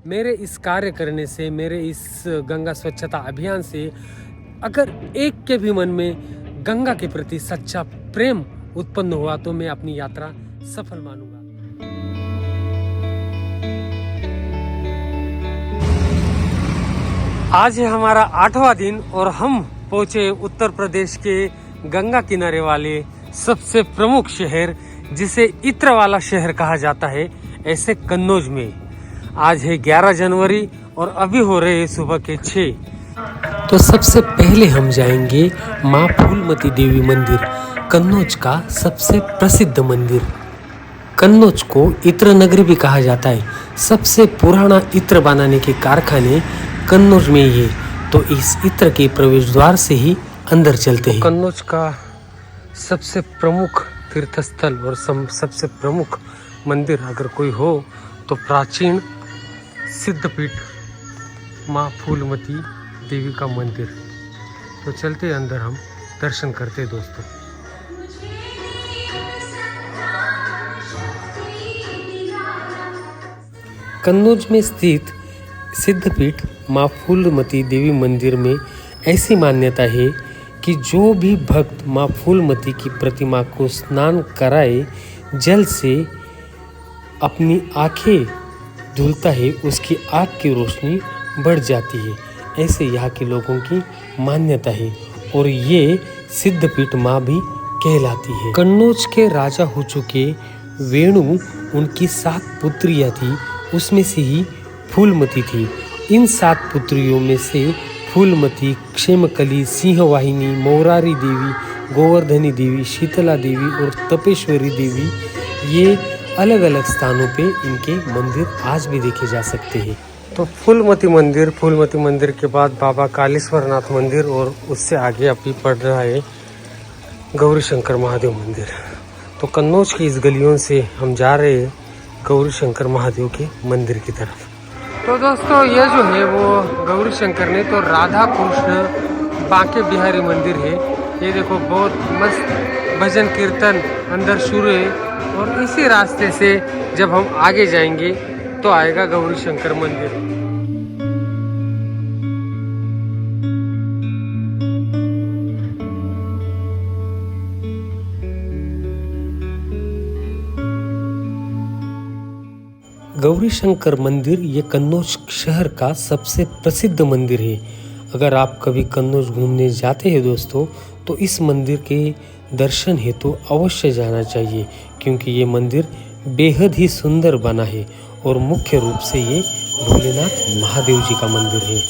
मेरे इस कार्य करने से, मेरे इस गंगा स्वच्छता अभियान से अगर एक के भी मन में गंगा के प्रति सच्चा प्रेम उत्पन्न हुआ तो मैं अपनी यात्रा सफल मानूंगा। आज है हमारा 8वां दिन और हम पहुंचे उत्तर प्रदेश के गंगा किनारे वाले सबसे प्रमुख शहर, जिसे इत्र वाला शहर कहा जाता है, ऐसे कन्नौज में। आज है 11 जनवरी और अभी हो रहे हैं सुबह के 6। तो सबसे पहले हम जाएंगे माँ फूलमती देवी मंदिर, कन्नौज का सबसे प्रसिद्ध मंदिर। कन्नौज को इत्र नगरी भी कहा जाता है। सबसे पुराना इत्र बनाने के कारखाने कन्नौज में ही है। तो इस इत्र के प्रवेश द्वार से ही अंदर चलते हैं। कन्नौज का सबसे प्रमुख तीर्थस्थल और सबसे प्रमुख मंदिर अगर कोई हो तो प्राचीन सिद्धपीठ माँ फूलमती देवी का मंदिर। तो चलते अंदर, हम दर्शन करते दोस्तों। कन्नौज में स्थित सिद्धपीठ माँ फूलमती देवी मंदिर में ऐसी मान्यता है कि जो भी भक्त माँ फूलमती की प्रतिमा को स्नान कराए, जल से अपनी आंखें धुलता है, उसकी आँख की रोशनी बढ़ जाती है। ऐसे यहाँ के लोगों की मान्यता है और ये सिद्धपीठ माँ भी कहलाती है। कन्नौज के राजा हो चुके वेणु, उनकी 7 पुत्रियाँ थी, उसमें से ही फूलमती थी। इन 7 पुत्रियों में से फूलमती, क्षेमकली, सिंहवाहिनी, मौरारी देवी, गोवर्धनी देवी, शीतला देवी और तपेश्वरी देवी, ये अलग अलग स्थानों पे इनके मंदिर आज भी देखे जा सकते हैं। तो फूलमती मंदिर के बाद बाबा कालेश्वरनाथ मंदिर और उससे आगे अभी पड़ रहा है गौरी शंकर महादेव मंदिर। तो कन्नौज की इस गलियों से हम जा रहे हैं गौरी शंकर महादेव के मंदिर की तरफ। तो दोस्तों ये जो है वो गौरी शंकर ने तो राधा कृष्ण बांके बिहारी मंदिर है। ये देखो बहुत मस्त भजन कीर्तन अंदर शुरू है और इसी रास्ते से जब हम आगे जाएंगे तो आएगा गौरी शंकर मंदिर। गौरी शंकर मंदिर ये कन्नौज शहर का सबसे प्रसिद्ध मंदिर है। अगर आप कभी कन्नौज घूमने जाते हैं दोस्तों, तो इस मंदिर के दर्शन हेतु अवश्य जाना चाहिए, क्योंकि ये मंदिर बेहद ही सुंदर बना है और मुख्य रूप से ये भोलेनाथ महादेव जी का मंदिर है।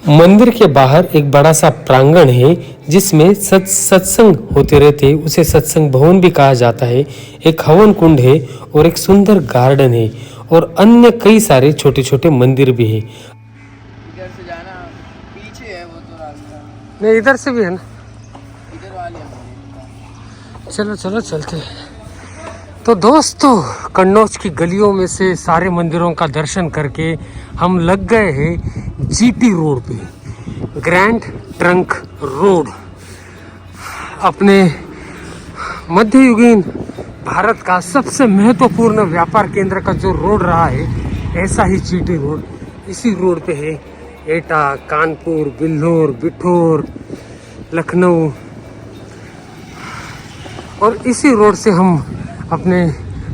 मंदिर के बाहर एक बड़ा सा प्रांगण है जिसमें सत्संग होते रहते हैं। उसे सत्संग भवन भी कहा जाता है। एक हवन कुंड है और एक सुंदर गार्डन है और अन्य कई सारे छोटे छोटे मंदिर भी है। इधर से जाना, पीछे है वो तो रास्ता। नहीं, इधर से भी है ना, इधर वाले चलो चलो चलते हैं। तो दोस्तों कन्नौज की गलियों में से सारे मंदिरों का दर्शन करके हम लग गए हैं जीटी रोड पे, ग्रैंड ट्रंक रोड। अपने मध्ययुगीन भारत का सबसे महत्वपूर्ण व्यापार केंद्र का जो रोड रहा है, ऐसा ही जीटी रोड। इसी रोड पे है एटा, कानपुर, बिल्हौर, बिठौर, लखनऊ और इसी रोड से हम अपने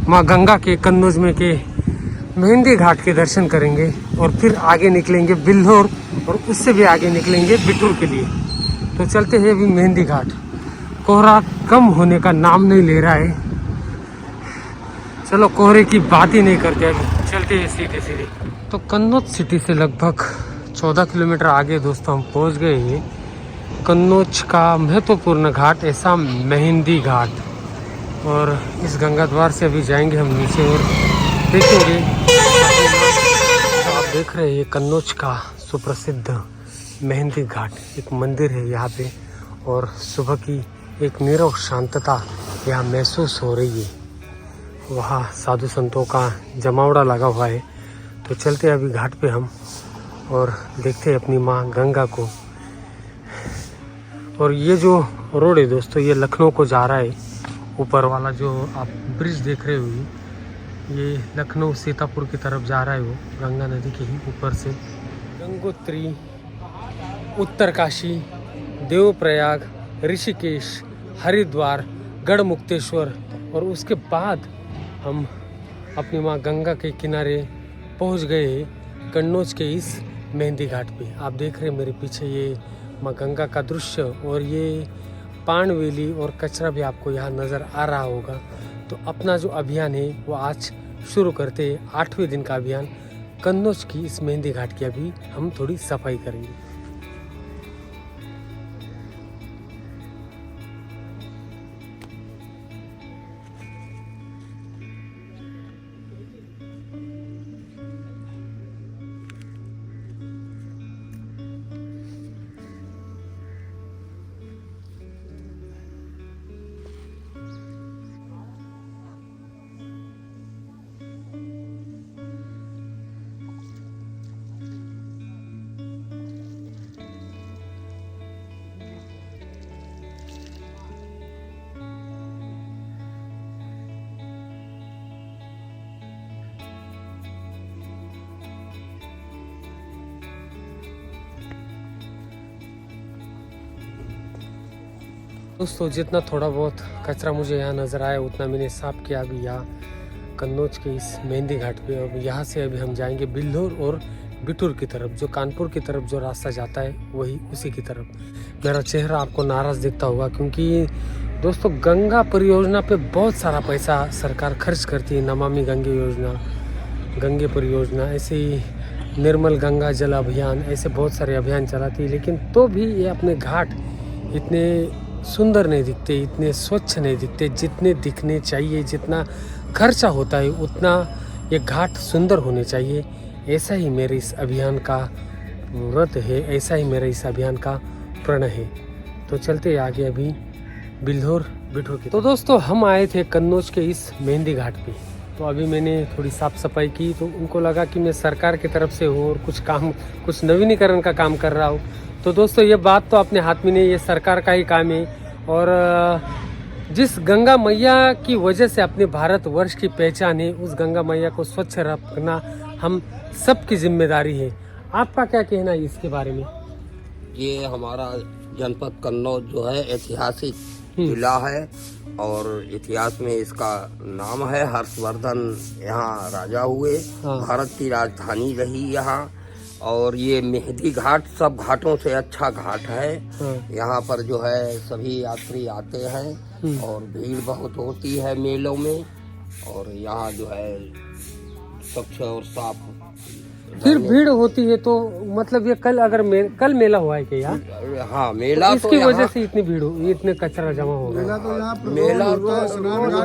माँ गंगा के कन्नौज में के मेहंदी घाट के दर्शन करेंगे और फिर आगे निकलेंगे बिल्हौर और उससे भी आगे निकलेंगे बिठूर के लिए। तो चलते हैं अभी मेहंदी घाट। कोहरा कम होने का नाम नहीं ले रहा है। चलो कोहरे की बात ही नहीं करते, अभी चलते हैं सीधे सीधे। तो कन्नौज सिटी से लगभग 14 किलोमीटर आगे दोस्तों हम पहुंच गए हैं कन्नौज का महत्वपूर्ण घाट, ऐसा मेहंदी घाट। और इस गंगा द्वार से अभी जाएंगे हम नीचे और देखेंगे। तो आप देख रहे हैं ये कन्नौज का सुप्रसिद्ध मेहंदी घाट, एक मंदिर है यहाँ पे और सुबह की एक नीरव शांतता यहाँ महसूस हो रही है। वहाँ साधु संतों का जमावड़ा लगा हुआ है। तो चलते अभी घाट पे हम और देखते हैं अपनी माँ गंगा को। और ये जो रोड है दोस्तों, ये लखनऊ को जा रहा है। ऊपर वाला जो आप ब्रिज देख रहे हो ये लखनऊ सीतापुर की तरफ जा रहा है, वो गंगा नदी के ही ऊपर से। गंगोत्री, उत्तरकाशी, देवप्रयाग, ऋषिकेश, हरिद्वार, गढ़मुक्तेश्वर और उसके बाद हम अपनी माँ गंगा के किनारे पहुंच गए कन्नौज के इस मेहंदी घाट पे। आप देख रहे हैं मेरे पीछे ये माँ गंगा का दृश्य, और ये पानवेली और कचरा भी आपको यहाँ नज़र आ रहा होगा। तो अपना जो अभियान है वो आज शुरू करते हैं, 8वें दिन का अभियान। कन्नौज की इस मेहंदी घाट की अभी हम थोड़ी सफाई करेंगे। दोस्तों जितना थोड़ा बहुत कचरा मुझे यहाँ नज़र आया उतना मैंने साफ किया अभी यहाँ कन्नौज के इस मेहंदी घाट पे। अब यहाँ से अभी हम जाएंगे बिल्हौर और बिठूर की तरफ, जो कानपुर की तरफ जो रास्ता जाता है वही उसी की तरफ। मेरा चेहरा आपको नाराज़ दिखता होगा क्योंकि दोस्तों गंगा परियोजना पे बहुत सारा पैसा सरकार खर्च करती है। नमामि गंगे योजना, गंगे परियोजना, ऐसे ही निर्मल गंगा जल अभियान, ऐसे बहुत सारे अभियान चलाती है। लेकिन तो भी ये अपने घाट इतने सुंदर नहीं दिखते, इतने स्वच्छ नहीं दिखते जितने दिखने चाहिए। जितना खर्चा होता है उतना ये घाट सुंदर होने चाहिए। ऐसा ही मेरे इस अभियान का व्रत है, ऐसा ही मेरा इस अभियान का प्रण है। तो चलते आगे अभी बिल्हौर बिठूर की। तो दोस्तों हम आए थे कन्नौज के इस मेहंदी घाट पे। तो अभी मैंने थोड़ी साफ सफाई की तो उनको लगा कि मैं सरकार की तरफ से हूँ और कुछ नवीनीकरण का काम कर रहा हूँ। तो दोस्तों ये बात तो अपने हाथ में नहीं, ये सरकार का ही काम है। और जिस गंगा मैया की वजह से अपने भारतवर्ष की पहचान है, उस गंगा मैया को स्वच्छ रखना हम सबकी जिम्मेदारी है। आपका क्या कहना है इसके बारे में? ये हमारा जनपद कन्नौज जो है ऐतिहासिक जिला है और इतिहास में इसका नाम है। हर्षवर्धन यहाँ राजा हुए, भारत की राजधानी रही यहाँ। और ये मेहंदी घाट सब घाटों से अच्छा घाट है। यहाँ पर जो है सभी यात्री आते हैं और भीड़ बहुत होती है मेलों में। और यहाँ जो है स्वच्छ और साफ फिर भीड़ होती है। तो मतलब ये कल मेला हुआ है क्या? हाँ मेला, तो इसकी वजह से इतनी भीड़ हुई, इतने कचरा जमा हो गया। मेला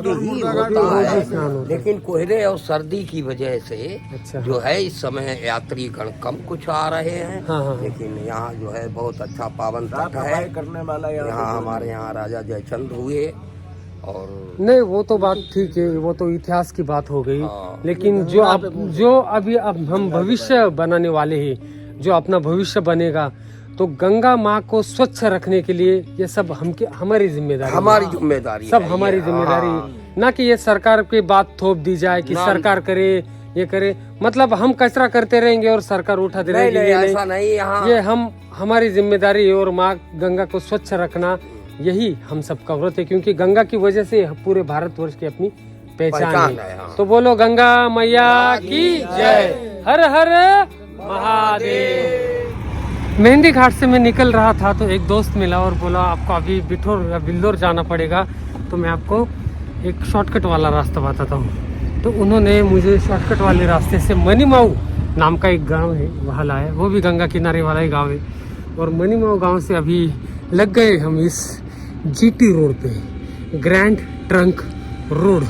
तो ही होता है, लेकिन कोहरे और सर्दी की वजह से जो है इस समय यात्री गण कम कुछ आ रहे हैं। लेकिन यहाँ जो है बहुत अच्छा पावन तट है करने वाला। यहाँ हमारे यहाँ राजा जयचंद हुए। और नहीं वो तो बात ठीक है, वो तो इतिहास की बात हो गई। लेकिन जो अभी हम भविष्य बनाने वाले हैं, जो अपना भविष्य बनेगा, तो गंगा माँ को स्वच्छ रखने के लिए ये सब हमारी जिम्मेदारी, सब हमारी जिम्मेदारी। ना कि ये सरकार की बात थोप दी जाए कि सरकार करे ये करे, मतलब हम कचरा करते रहेंगे और सरकार उठा दे रहेगी। ऐसा नहीं, ये हमारी जिम्मेदारी है और माँ गंगा को स्वच्छ रखना यही हम सबका व्रत है। क्योंकि गंगा की वजह से पूरे भारतवर्ष की अपनी पहचान है। तो बोलो गंगा मैया की जय, हर हर महादेव। मेहंदी घाट से मैं निकल रहा था तो एक दोस्त मिला और बोला आपको अभी बिठूर या बिल्हौर जाना पड़ेगा, तो मैं आपको एक शॉर्टकट वाला रास्ता बताता हूँ। तो उन्होंने मुझे शॉर्टकट वाले रास्ते से मनीमाऊ नाम का एक गांव है वहाँ लाया। वो भी गंगा किनारे वाला ही गांव है। और मनीमाऊ गांव से अभी लग गए हम इस जीटी रोड पे, ग्रैंड ट्रंक रोड।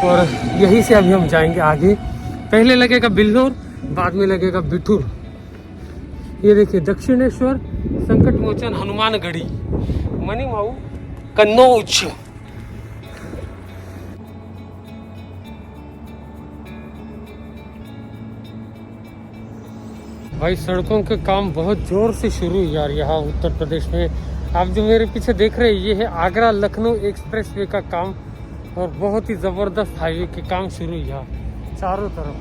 और यहीं से अभी हम जाएंगे आगे। पहले लगेगा बिल्हौर, बाद में लगेगा बिठूर। ये देखिए दक्षिणेश्वर संकट मोचन हनुमानगढ़ी, मनीमाऊ, कन्नौज। भाई सड़कों के काम बहुत जोर से शुरू हुई यार यहाँ उत्तर प्रदेश में। आप जो मेरे पीछे देख रहे हैं ये है आगरा लखनऊ एक्सप्रेसवे का काम और बहुत ही ज़बरदस्त हाईवे के काम शुरू हुई यहाँ चारों तरफ।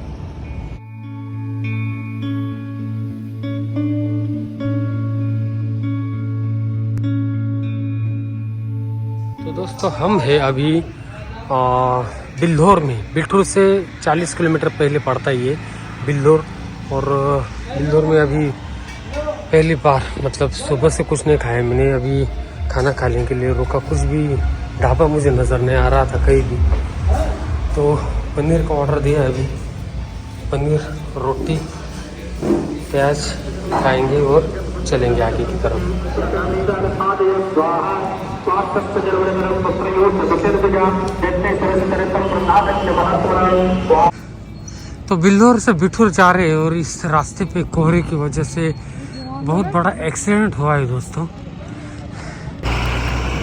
तो दोस्तों हम है अभी बिल्हौर में। बिल्हौर से 40 किलोमीटर पहले पड़ता है ये बिल्हौर। और बिल्हौर में अभी पहली बार मतलब सुबह से कुछ नहीं खाया मैंने। अभी खाना खाने के लिए रुका, कुछ भी ढाबा मुझे नज़र नहीं आ रहा था कहीं भी। तो पनीर का ऑर्डर दिया है अभी। पनीर रोटी प्याज खाएंगे और चलेंगे आगे की तरफ। तो बिल्हौर से बिठूर जा रहे हैं और इस रास्ते पे कोहरे की वजह से बहुत बड़ा एक्सीडेंट हुआ है दोस्तों।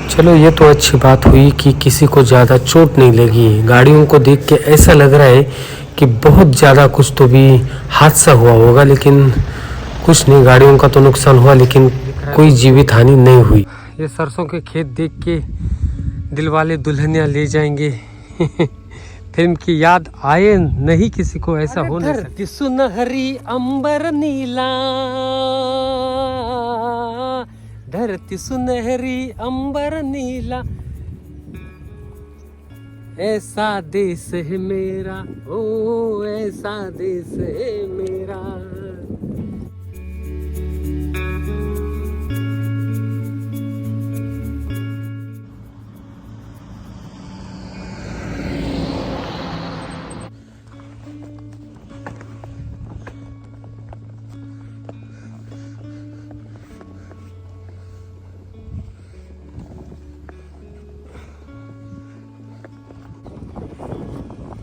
चलो ये तो अच्छी बात हुई कि किसी को ज़्यादा चोट नहीं लगी। गाड़ियों को देख के ऐसा लग रहा है कि बहुत ज़्यादा कुछ तो भी हादसा हुआ होगा, लेकिन कुछ नहीं, गाड़ियों का तो नुकसान हुआ लेकिन कोई जीवित हानि नहीं हुई। ये सरसों के खेत देख के दिलवाले दुल्हनिया ले जाएंगे फिल्म की याद आए नहीं किसी को, ऐसा हो नहीं सकता। सुनहरी अंबर नीला, धरती सुनहरी अंबर नीला, ऐसा देश है मेरा, ओ ऐसा देश है मेरा।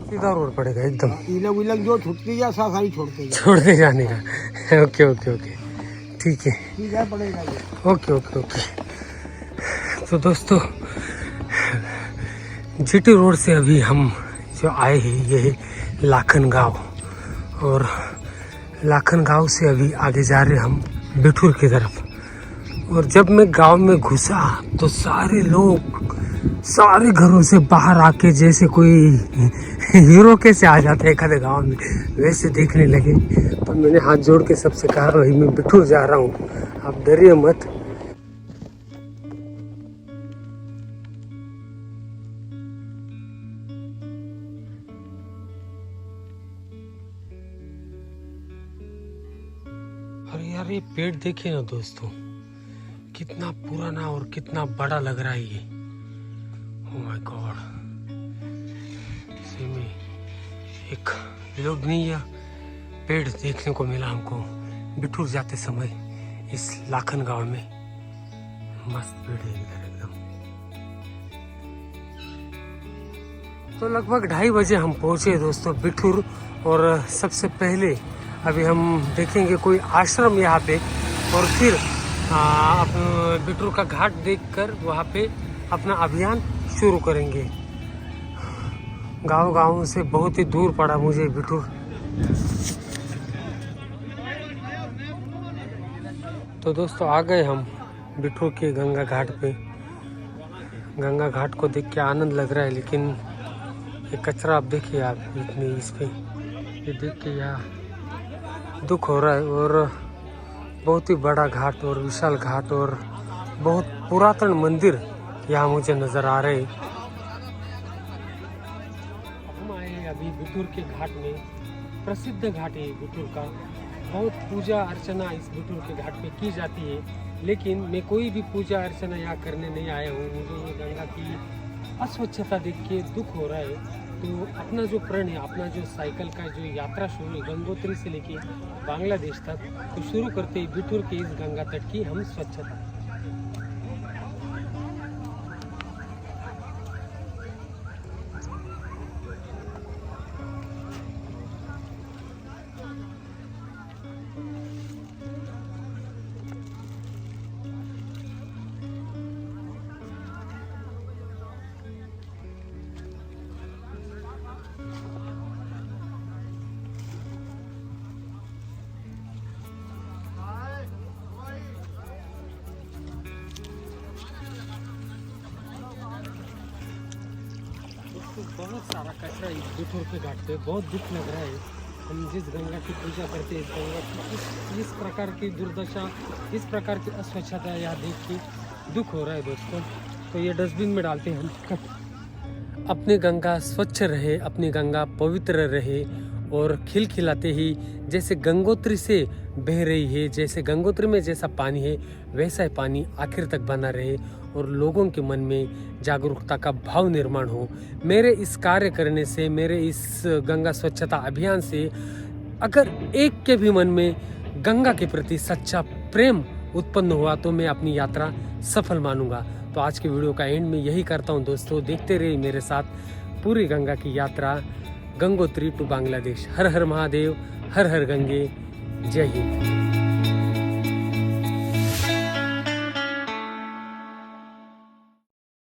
सीधा रोड पड़ेगा एकदम। इलग विलग जो छुटती जा सारी छोड़ के जाने का। ओके ओके ओके ठीक है पड़ेगा। Okay okay okay. तो दोस्तों जीटी रोड से अभी हम जो आए हैं ये है लाखन गांव, और लाखन गांव से अभी आगे जा रहे हम बिठूर की तरफ। और जब मैं गांव में घुसा तो सारे लोग सारे घरों से बाहर आके जैसे कोई हीरो कैसे आ जाते हैं कदे गांव में, वैसे देखने लगे। तो मैंने हाथ जोड़ के सबसे कहा भाई मैं बिठूर जा रहा हूँ, आप डरिए मत। अरे यार ये पेड़ देखिए ना दोस्तों, कितना पुराना और कितना बड़ा लग रहा है ये। ओह माय गॉड, इसी में एक लोभनीय पेड़ देखने को मिला हमको बिठूर जाते समय इस लाखन गांव में। मस्त पेड़ है इधर एकदम। तो लगभग 2:30 बजे हम पहुंचे दोस्तों बिठूर। और सबसे पहले अभी हम देखेंगे कोई आश्रम यहाँ पे, और फिर बिठूर का घाट देखकर वहाँ पे अपना अभियान शुरू करेंगे। गांव से बहुत ही दूर पड़ा मुझे बिठूर। तो दोस्तों आ गए हम बिठूर के गंगा घाट पे। गंगा घाट को देख के आनंद लग रहा है, लेकिन ये कचरा आप देखिए, आप इतनी इस पे ये देख के यहाँ दुख हो रहा है। और बहुत ही बड़ा घाट और विशाल घाट और बहुत पुरातन मंदिर यहाँ मुझे नज़र आ रहे। हम आए अभी बिठूर के घाट में। प्रसिद्ध घाट है बिठूर का, बहुत पूजा अर्चना इस बिठूर के घाट पे की जाती है। लेकिन मैं कोई भी पूजा अर्चना यहाँ करने नहीं आया हूँ। मुझे ये गंगा की अस्वच्छता देख के दुख हो रहा है। तो अपना जो प्रण है, अपना जो साइकिल का जो यात्रा शुरू है गंगोत्री से लेके बांग्लादेश तक, तो शुरू करते ही बिठूर के इस गंगा तट की हम स्वच्छता। दोस्तों बहुत सारा कचरा इस बिठूर के घाट पे, बहुत दुख लग रहा है। हम जिस गंगा की पूजा करते हैं, इस गंगा की इस प्रकार की दुर्दशा, इस प्रकार की अस्वच्छता यहाँ देख के दुख हो रहा है दोस्तों। तो ये डस्टबिन में डालते हैं हम। अपनी गंगा स्वच्छ रहे, अपनी गंगा पवित्र रहे और खिलखिलाते ही जैसे गंगोत्री से बह रही है, जैसे गंगोत्री में जैसा पानी है वैसा ही पानी आखिर तक बना रहे और लोगों के मन में जागरूकता का भाव निर्माण हो। मेरे इस कार्य करने से, मेरे इस गंगा स्वच्छता अभियान से अगर एक के भी मन में गंगा के प्रति सच्चा प्रेम उत्पन्न हुआ तो मैं अपनी यात्रा सफल मानूंगा। तो आज के वीडियो का एंड में यही करता हूं दोस्तों। देखते रहिए मेरे साथ पूरी गंगा की यात्रा, गंगोत्री टू बांग्लादेश। हर हर महादेव, हर हर गंगे, जय हिंद।